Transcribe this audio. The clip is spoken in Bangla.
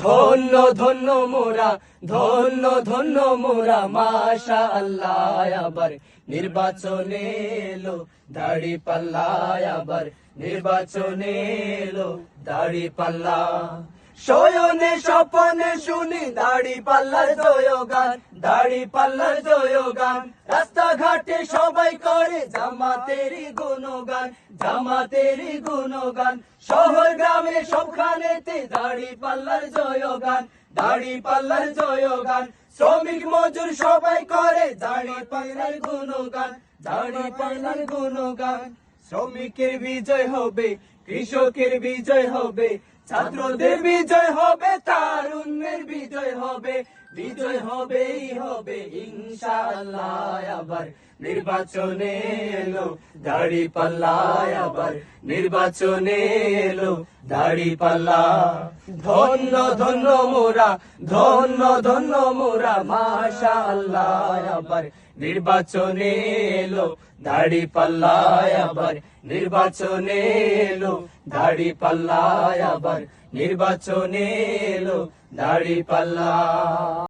ধন্য ধন্য মোরা, ধন্য ধন্য মোরা, মাশাআল্লাহ। আবার নির্বাচনে এলো দাড়ি পাল্লা, আবার নির্বাচনে এলো দাড়ি পাল্লা। শয়নে স্বপনে শুনি দাড়ি পাল্লার জয়গান, দাড়ি পাল্লার জয়গান। রাস্তাঘাটে সবাই করে জামাতেরই গুণগান, জামাতেরই গুণগান। শহর গ্রামে সবখানেতে দাড়ি পাল্লার জয়গান, দাড়ি পাল্লার জয়গান। শ্রমিক মজুর সবাই করে দাড়ি পাল্লার গুণগান, দাড়ি পাল্লার গুণগান। শ্রমিকের বিজয় হবে, কৃষকের বিজয় হবে, ছাত্রদের বিজয় হবে, তারুণ্যের বিজয় হবে, বিজয় হবেই হবে ইনশাআল্লাহ। আবার নির্বাচনে এলো দাড়ি পাল্লা, আবার নির্বাচনে এলো দাড়ি পাল্লা। ধন্য ধন্য মোরা, ধন্য ধন্য মোরা, মাশাআল্লাহ। আবার নির্বাচনে এলো দাড়ি পাল্লা, আবার নির্বাচনে এলো দাড়ি পাল্লা, আবার নির্বাচনে এলো দাড়ি পাল্লা।